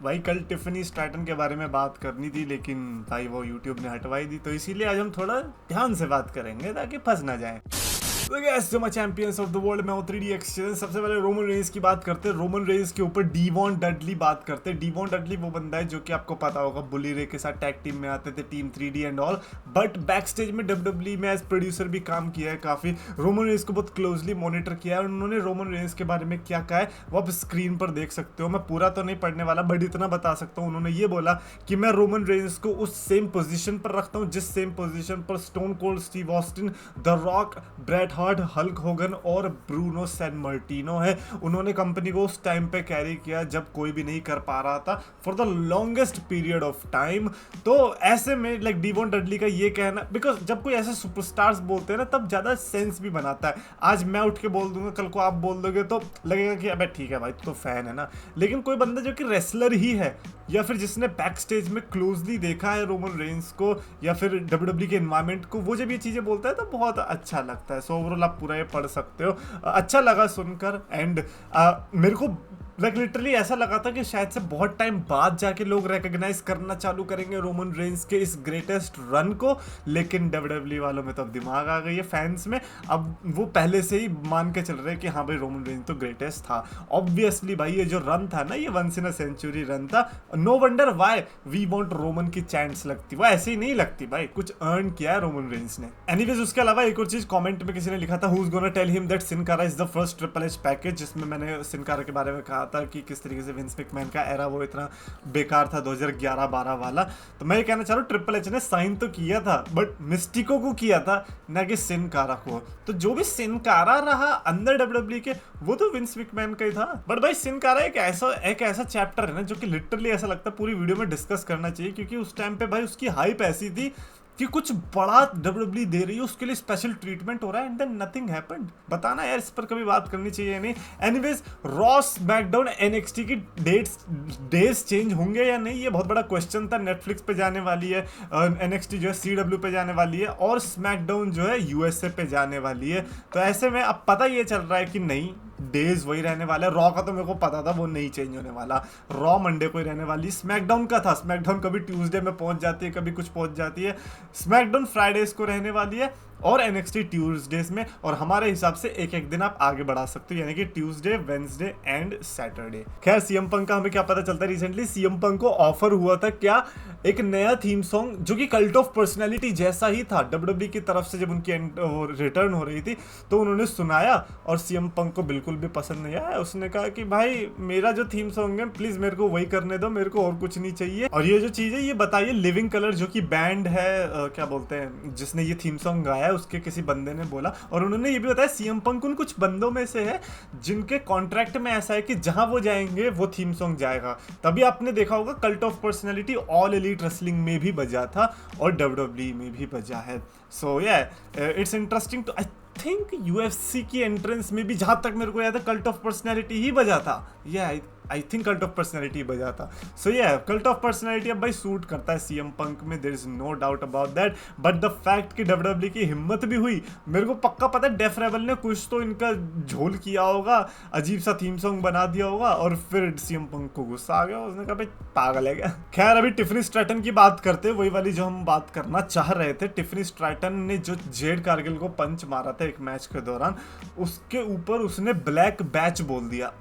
भाई कल Tiffany Stratton के बारे में बात करनी थी, लेकिन भाई वो यूट्यूब ने हटवाई दी, तो इसीलिए आज हम थोड़ा ध्यान से बात करेंगे ताकि फंस ना जाए। तो गैस जो मैं चैंपियंस ऑफ द वर्ल्ड में हूँ 3D एक्सचेंज। सबसे पहले रोमन रेंस की बात करते हैं। रोमन रेंस के ऊपर डीवॉन डडली बात करते हैं। डीवॉन डडली वो बंदा है जो कि आपको पता होगा बुली रे के साथ टैग टीम में आते थे, team 3D and all, but back stage में WWE में एज प्रोड्यूसर भी काम किया है काफी। रोमन रेंस को बहुत क्लोजली मॉनिटर किया है और उन्होंने रोमन रेंस के बारे में क्या कहा है वो आप स्क्रीन पर देख सकते हो। मैं पूरा तो नहीं पढ़ने वाला, बट इतना बता सकता हूँ उन्होंने ये बोला कि मैं रोमन रेंस को उस सेम पोजीशन पर रखता हूँ जिस सेम पोजीशन पर stone cold Steve Austin, the rock, Bret Hart, Hulk Hogan और ब्रूनो सैन मार्टिनो है। उन्होंने कंपनी को उस टाइम पे कैरी किया जब कोई भी नहीं कर पा रहा था for the longest period of time. तो ऐसे में लाइक डीवॉन डडली का ये कहना, बिकॉज जब कोई ऐसे सुपरस्टार्स बोलते हैं ना तब ज्यादा सेंस भी बनाता है। आज मैं उठ के बोल दूंगा, कल को आप बोल दोगे तो लगेगा कि अबे ठीक है भाई तो फैन है ना, लेकिन कोई बंदा जो कि रेसलर ही है या फिर जिसने बैक स्टेज में क्लोजली देखा है रोमन रेंस को या फिर WWE के एनवायरमेंट को, वो जब ये चीजें बोलता है तो बहुत अच्छा लगता है। सो ओवरऑल आप पूरा ये पढ़ सकते हो। अच्छा लगा सुनकर एंड मेरे को लाइक लिटरली ऐसा लगा था कि शायद से बहुत टाइम बाद जाके लोग रिकॉग्नाइज करना चालू करेंगे रोमन रेंस के इस ग्रेटेस्ट रन को, लेकिन WWE वालों में तो अब दिमाग आ गई है फैंस में। अब वो पहले से ही मान के चल रहे हैं कि हाँ भाई रोमन रेंस तो ग्रेटेस्ट था। ऑब्वियसली भाई ये जो रन था ना, ये once in a century run था। No wonder why we want Roman की चैंट्स लगती, वो ऐसे ही नहीं लगती भाई, कुछ अर्न किया है रोमन रेंस ने। एनीवेज उसके अलावा एक और चीज कमेंट में किसी ने लिखा था, who is gonna tell him that Sin Cara is the first triple H package, जिसमें मैंने सिन कारा के बारे में कहा था कि किस तरीके से विंस मैकमैन का एरा वो इतना बेकार था 2011-12 वाला। तो मैं ये कहना चाह रहा हूँ ट्रिपल एच ने साइन तो किया था बट मिस्टिको को किया था ना कि सिन कारा को। तो जो भी सिन कारा रहा अंदर WWE के वो तो विंस मैकमैन का ही था। बट भाई सिन कारा एक ऐसा चैप्टर है ना जो कि लिटरली ऐसा लगता है पूरी वीडियो में डिस्कस करना चाहिए, क्योंकि उस टाइम पे भाई उसकी हाइप ऐसी थी कि कुछ बड़ा WWE दे रही है, उसके लिए स्पेशल ट्रीटमेंट हो रहा है एंड देन नथिंग हैपेंड। बताना यार इस पर कभी बात करनी चाहिए नहीं। एनीवेज रॉ, स्मैकडाउन, NXT की डेज चेंज होंगे या नहीं, ये बहुत बड़ा क्वेश्चन था। नेटफ्लिक्स पे जाने वाली है NXT जो है CW पे जाने वाली है और स्मैकडाउन जो है USA पे जाने वाली है। तो ऐसे में अब पता ये चल रहा है कि नहीं डेज वही रहने वाला है। रॉ का तो मेरे को पता था वो नहीं चेंज होने वाला, रॉ मंडे को ही रहने वाली। स्मैकडाउन का था, स्मैकडाउन कभी ट्यूसडे में पहुंच जाती है कभी कुछ पहुंच जाती है। स्मैकडाउन फ्राइडेज को रहने वाली है और NXT ट्यूसडेज में, और हमारे हिसाब से एक एक दिन आप आगे बढ़ा सकते हो, यानी कि ट्यूसडे, वेंसडे एंड सैटरडे। खैर सीएम पंक का हमें क्या पता चलता है, रिसेंटली सीएम पंक को ऑफर हुआ था क्या, एक नया थीम सॉन्ग जो कि कल्ट ऑफ पर्सनैलिटी जैसा ही था WWE की तरफ से। जब उनकी रिटर्न हो रही थी तो उन्होंने सुनाया और सीएम पंक को बिल्कुल भी पसंद नहीं आया। उसने कहा कि भाई मेरा जो थीम सॉन्ग है प्लीज मेरे को वही करने दो, मेरे को और कुछ नहीं चाहिए। और ये जो चीज है ये बताइए, लिविंग कलर जो कि बैंड है क्या बोलते हैं जिसने ये थीम सॉन्ग गाया है, उसके किसी बंदे ने बोला, और उन्होंने ये भी बताया सीएम पंक उन कुछ बंदों में से है जिनके कॉन्ट्रैक्ट में ऐसा है कि जहां वो जाएंगे वो थीम सॉन्ग जाएगा। तभी आपने देखा होगा cult of personality all elite wrestling में भी बजा था और WWE में भी बजा है। सो या it's interesting to, I think UFC की एंट्रेंस में भी जहां तक मेरे को याद है कल्ट ऑफ पर्सनैलिटी ही बजा था। या I think cult of personality बजा था। सो ये कल्ट ऑफ पर्सनैलिटी अब भाई सूट करता है सीएम पंक में, there is no doubt about that. But the fact कि WWE की हिम्मत भी हुई, मेरे को पक्का पता है डेफ रेबल ने कुछ तो इनका झोल किया होगा, अजीब सा थीम सॉन्ग बना दिया होगा और फिर सीएम पंक को गुस्सा आ गया, उसने कहा भाई पागल है क्या। खैर अभी टिफनी स्ट्रैटन की बात करते हैं, वही वाली जो हम बात करना चाह रहे थे। टिफनी स्ट्रैटन ने जो जेड कारगिल को पंच मारा था एक मैच के दौरान, उसके ऊपर उसने ब्लैक बैच बोल दिया।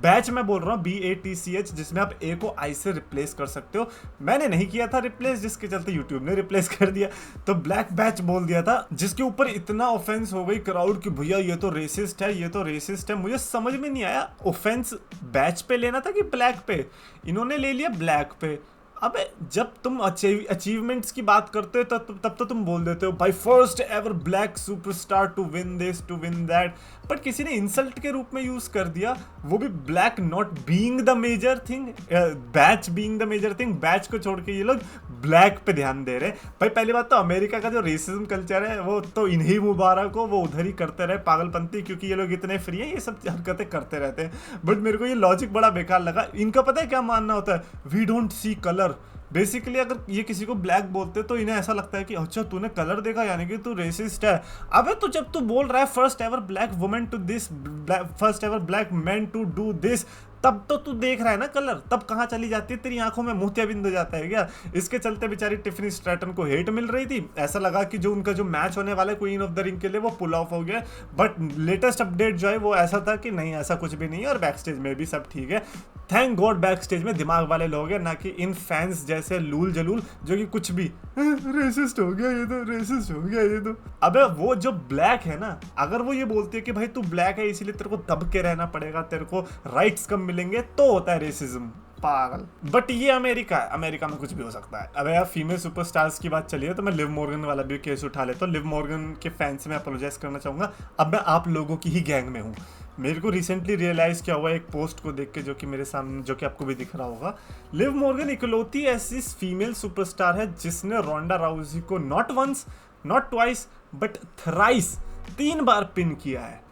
बैच मैं बोल रहा हूँ BATCH, जिसमें आप A को I से रिप्लेस कर सकते हो। मैंने नहीं किया था रिप्लेस, जिसके चलते यूट्यूब ने रिप्लेस कर दिया। तो ब्लैक बैच बोल दिया था, जिसके ऊपर इतना ऑफेंस हो गई क्राउड की भैया ये तो रेसिस्ट है, ये तो रेसिस्ट है। मुझे समझ में नहीं आया ऑफेंस बैच पे लेना था कि ब्लैक पे, इन्होंने ले लिया ब्लैक पे। अबे जब तुम अचीवमेंट्स की बात करते हो तब तो तुम बोल देते हो भाई first ever black superstar to win this to win that, but किसी ने इंसल्ट के रूप में यूज कर दिया, वो भी black not being the major thing, batch being the major thing. Batch को छोड़ के ये लोग ब्लैक पे ध्यान दे रहे हैं। भाई पहली बात तो अमेरिका का जो रेसिज्म कल्चर है वो तो इन्हीं मुबारक को, वो उधर ही करते रहे पागलपंती, क्योंकि ये लोग इतने फ्री हैं, ये सब हरकतें करते रहते हैं। बट मेरे को ये लॉजिक बड़ा बेकार लगा। इनका पता है क्या मानना होता है, we don't see colour. Basically अगर ये किसी को ब्लैक बोलते तो इन्हें ऐसा लगता है कि अच्छा तूने कलर देखा यानी कि तू रेसिस्ट है। अबे तो जब तू बोल रहा है first ever black women to this, first ever black man to do this, तब तो तू देख रहा है ना कलर, तब कहाँ चली जाती है तेरी आंखों में मोतियाबिंद हो जाता है क्या? इसके चलते बेचारी टिफनी स्ट्रैटन को हेट मिल रही थी, ऐसा लगा कि जो उनका जो मैच होने वाला है क्वीन ऑफ द रिंग के लिए वो पुल ऑफ हो गया। बट लेटेस्ट अपडेट जो है वो ऐसा था कि नहीं, ऐसा कुछ भी नहीं है और बैक स्टेज में भी सब ठीक है। थैंक गॉड बैक स्टेज में दिमाग वाले लोग हैं, ना कि इन फैंस जैसे लूल जलूल जो कि कुछ भी रेसिस्ट हो गया ये तो, रेसिस्ट हो गया ये तो। अबे वो जो ब्लैक है ना, अगर वो ये बोलती है कि भाई तू ब्लैक है इसीलिए तेरे को दब के रहना पड़ेगा, तेरे को राइट्स कम मिलेंगे, तो होता है रेसिज्म। पागल। बट ये अमेरिका है, अमेरिका में कुछ भी हो सकता है। अब यार फीमेल सुपरस्टार्स की बात चली है तो मैं लिव मॉर्गन वाला भी केस उठा लेता हूँ। लिव मॉर्गन के फैंस से मैं अपोलोजाइज करना चाहूंगा। अब मैं आप लोगों की ही गैंग में हूँ। मेरे को रिसेंटली रियलाइज किया हुआ एक पोस्ट को देख के, जो कि मेरे सामने, जो कि आपको भी दिख रहा होगा। लिव मॉर्गन इकलौती ऐसी फीमेल सुपरस्टार है जिसने रोंडा राउजी को not once not twice but thrice 3 बार पिन किया है।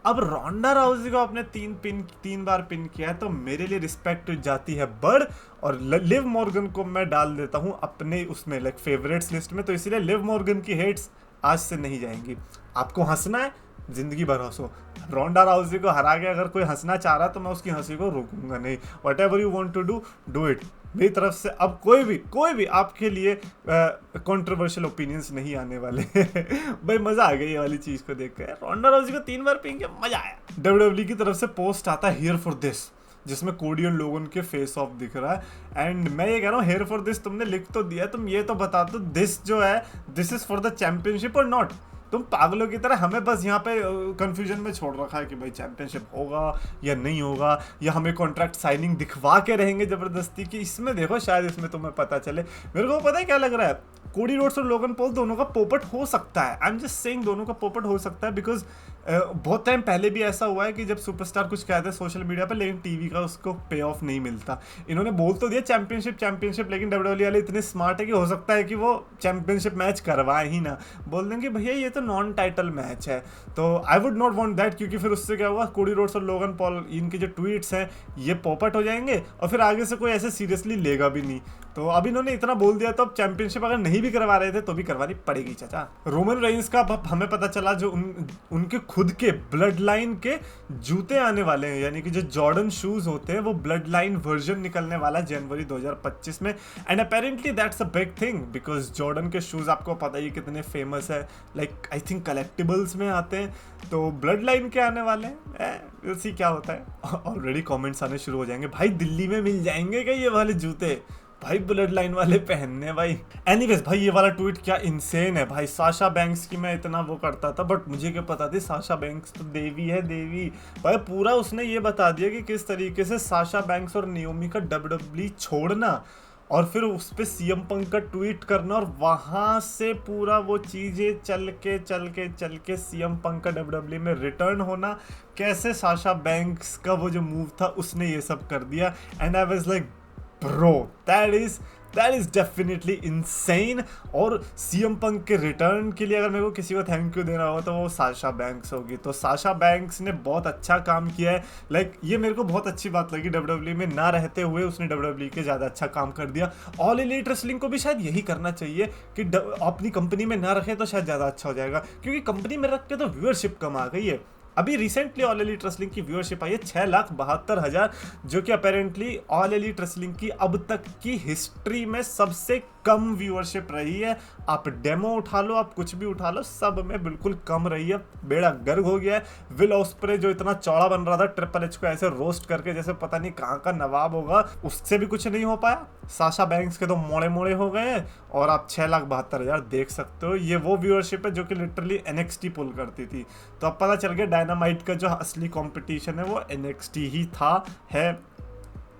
अब रोंडा राउजी को आपने 3 बार पिन किया है तो मेरे लिए रिस्पेक्ट जाती है बढ़, और लिव मॉर्गन को मैं डाल देता हूं अपने उसमें लाइक फेवरेट्स लिस्ट में। तो इसीलिए लिव मॉर्गन की हेट्स आज से नहीं जाएंगी। आपको हंसना है, जिंदगी भर हंसो। रोंडा राउजी को हरा के अगर कोई हंसना चाह रहा तो मैं उसकी हंसी को रोकूंगा नहीं। Whatever you want to do it. मेरी तरफ से अब कोई भी आपके लिए कंट्रोवर्शियल ओपिनियंस नहीं आने वाले। भाई मजा आ गया ये वाली चीज को देख कर। रोंडा राउजी को 3 बार पिन किया, मजा आया। WWE की तरफ से पोस्ट आता है हियर फॉर दिस, जिसमें कोडी और लोगन के फेस ऑफ दिख रहा है। एंड मैं ये कह रहा हूँ हेयर फॉर दिस तुमने लिख तो दिया, तुम ये तो बता दो दिस जो है this is for the championship और नॉट। तुम पागलों की तरह हमें बस यहाँ पे कंफ्यूजन में छोड़ रखा है कि भाई चैंपियनशिप होगा या नहीं होगा, या हमें कॉन्ट्रैक्ट साइनिंग दिखवा के रहेंगे जबरदस्ती की। इसमें देखो शायद इसमें तुम्हें पता चले। मेरे को पता है क्या लग रहा है, कोडी रोड्स और लोगन पॉल दोनों का पोपट हो सकता है। आई एम जस्ट सेइंग दोनों का पोपट हो सकता है बिकॉज बहुत टाइम पहले भी ऐसा हुआ है कि जब सुपरस्टार कुछ कहते हैं सोशल मीडिया पर लेकिन टीवी का उसको पे ऑफ नहीं मिलता। इन्होंने बोल तो दिया चैंपियनशिप, लेकिन WWE वाले इतने स्मार्ट है कि हो सकता है कि वो चैंपियनशिप मैच करवाए ही ना, बोल देंगे भैया ये तो नॉन टाइटल मैच है। तो I would not want that, क्योंकि फिर उससे क्या होगा, कोडी रोड्स और लोगन पॉल इनके जो ट्वीट्स हैं ये पॉपट हो जाएंगे और फिर आगे से कोई ऐसे सीरियसली लेगा भी नहीं। तो अब इन्होंने इतना बोल दिया तो अब चैंपियनशिप अगर नहीं भी करवा रहे थे तो भी करवानी पड़ेगी चाचा। रोमन रेंस का अब हमें पता चला जो उनके खुद के ब्लड लाइन के जूते आने वाले हैं, यानी कि जो जॉर्डन शूज होते हैं वो ब्लड लाइन वर्जन निकलने वाला जनवरी 2025 में। And apparently that's a big thing because Jordan के शूज आपको पता ही कितने फेमस है, लाइक आई थिंक कलेक्टिबल्स में आते हैं। तो ब्लड लाइन के आने वाले हैं, सी क्या होता है। ऑलरेडी कॉमेंट्स आने शुरू हो जाएंगे, भाई दिल्ली में मिल जाएंगे क्या ये वाले जूते, भाई ब्लड लाइन वाले पहनने भाई। एनीवेज भाई ये वाला ट्वीट क्या इंसेन है भाई। साशा बैंक्स की मैं इतना वो करता था बट मुझे क्या पता थी साशा बैंक्स तो देवी है, देवी भाई। पूरा उसने ये बता दिया कि किस तरीके से साशा बैंक्स और नियोमी का WWE छोड़ना और फिर उस पर CM पंक का ट्वीट करना और वहाँ से पूरा वो चीज़ें चल के CM पंक का WWE में रिटर्न होना, कैसे साशा बैंक्स का वो जो मूव था उसने ये सब कर दिया। And I was like bro that is definitely insane। और CM पंक के रिटर्न के लिए अगर मेरे को किसी को थैंक यू देना होगा तो वो साशा बैंक्स होगी। तो साशा बैंक्स ने बहुत अच्छा काम किया है, लाइक ये मेरे को बहुत अच्छी बात लगी। WWE में ना रहते हुए उसने WWE के ज़्यादा अच्छा काम कर दिया। ऑल एलीट रेसलिंग को भी शायद यही करना चाहिए कि अपनी कंपनी में ना रखे तो शायद ज़्यादा अच्छा हो जाएगा, क्योंकि कंपनी में रख के तो व्यूअरशिप कम आ गई है। अभी रिसेंटली ऑल एलीट रेसलिंग की व्यूअरशिप आई है 6,72,000, जो कि अपेरेंटली ऑल एलीट रेसलिंग की अब तक की हिस्ट्री में सबसे कम व्यूअरशिप रही है। आप डेमो उठा लो, आप कुछ भी उठा लो, सब में बिल्कुल कम रही है। बेड़ा गर्क हो गया है। विल ऑस्प्रे जो इतना चौड़ा बन रहा था ट्रिपल एच को ऐसे रोस्ट करके जैसे पता नहीं कहाँ का नवाब होगा, उससे भी कुछ नहीं हो पाया। साशा बैंक्स के तो मोड़े हो गए हैं और आप 6,72,000 देख सकते हो। ये वो व्यूअरशिप है जो कि लिटरली NXT पुल करती थी। तो अब पता चल गया डायनामाइट का जो असली कंपटीशन है वो NXT ही था, है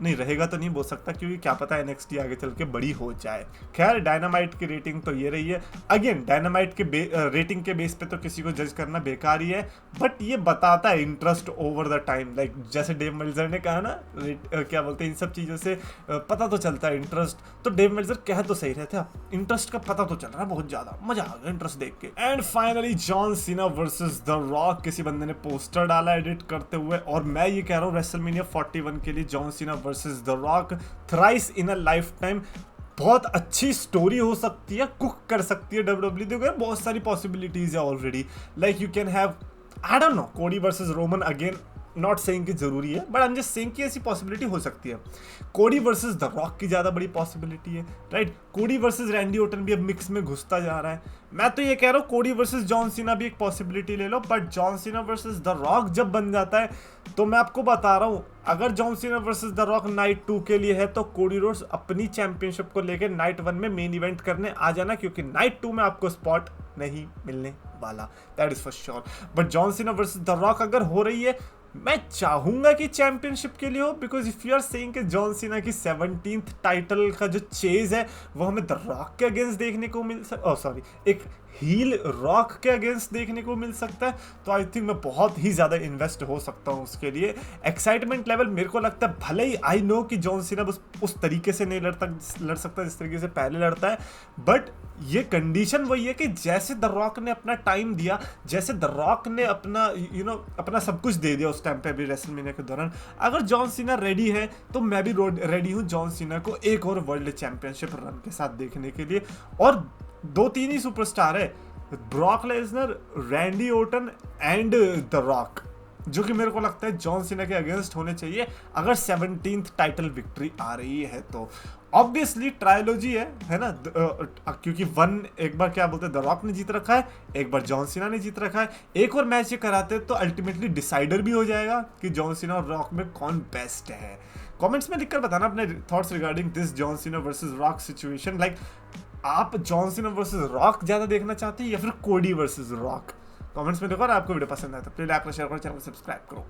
नहीं रहेगा तो नहीं बोल सकता, क्योंकि क्या पता NXT आगे चल के बड़ी हो जाए। खैर डायनामाइट की रेटिंग तो ये रही है। अगेन डायनामाइट के रेटिंग के बेस पे तो किसी को जज करना बेकार ही है, बट ये बताता है interest over the time. Like जैसे डेव मेल्जर ने कहा ना, क्या बोलते हैं इन सब चीज़ों से पता तो चलता है इंटरेस्ट। तो डेव मेल्जर कह तो सही रहते, इंटरेस्ट का पता तो चल रहा है बहुत ज़्यादा, मजा आ गया इंटरेस्ट देख के। And finally John Cena versus the rock, किसी बंदे ने पोस्टर डाला एडिट करते हुए, और मैं ये कह रहा हूँ रेसलमेनिया 41 के लिए John Cena versus the rock thrice in a life time बहुत अच्छी स्टोरी हो सकती है, कुक कर सकती है WWE। देखो बहुत सारी पॉसिबिलिटीज है already, like you can have I don't know Cody versus Roman again. Not saying कि जरूरी है, but I am just saying कि ऐसी पॉसिबिलिटी हो सकती है। कोडी वर्सेस द रॉक की ज़्यादा बड़ी पॉसिबिलिटी है, राइट। कोडी वर्सेस रैंडी ऑर्टन भी अब मिक्स में घुसता जा रहा है। मैं तो ये कह रहा हूँ कोडी वर्सेस जॉन सीना भी एक पॉसिबिलिटी ले लो, but John Cena versus the Rock जब बन जाता है तो मैं आपको बता रहा हूँ, अगर John Cena versus the rock night 2 के लिए है तो कोडी रोड्स अपनी चैंपियनशिप को लेकर नाइट 1 में मेन इवेंट करने आ जाना, क्योंकि नाइट 2 में आपको स्पॉट नहीं मिलने वाला, that is for sure. But John Cena versus the rock अगर हो रही है, मैं चाहूंगा कि चैंपियनशिप के लिए हो, because if you are saying कि जॉन सीना की 17th टाइटल का जो चेज है वो हमें द रॉक के अगेंस्ट देखने को मिल एक हील रॉक के अगेंस्ट देखने को मिल सकता है, तो आई थिंक मैं बहुत ही ज़्यादा इन्वेस्ट हो सकता हूँ उसके लिए। एक्साइटमेंट लेवल मेरे को लगता है, भले ही आई नो कि जॉन सीना बस उस तरीके से नहीं लड़ सकता जिस तरीके से पहले लड़ता है, बट ये कंडीशन वही है कि जैसे द रॉक ने अपना टाइम दिया, जैसे द रॉक ने अपना अपना सब कुछ दे दिया उस टाइम पे भी रेसलमेनिया के दौरान, अगर जॉन सीना रेडी है तो मैं भी रेडी हूँ जॉन सीना को एक और वर्ल्ड चैंपियनशिप रन के साथ देखने के लिए। और 2-3 ही सुपरस्टार है, Brock Lesnar, Randy Orton and the rock, जो कि मेरे को लगता है जॉन सीना के अगेंस्ट होने चाहिए अगर 17th टाइटल विक्ट्री आ रही है तो। ऑब्वियसली ट्रायोलॉजी है ना, क्योंकि एक बार क्या बोलते हैं द रॉक ने जीत रखा है, एक बार जॉन सीना ने जीत रखा है, एक और मैच ये कराते तो अल्टीमेटली डिसाइडर भी हो जाएगा कि जॉन सीना और रॉक में कौन बेस्ट है। कमेंट्स में लिखकर बताना अपने thoughts regarding this John Cena versus rock situation. Like आप जॉन सीना वर्सेस रॉक ज्यादा देखना चाहते हैं या फिर कोडी वर्सेस रॉक? कमेंट्स में देखो। और आपको वीडियो पसंद आए तो प्लीज लाइक शेयर करो, चैनल को सब्सक्राइब करो।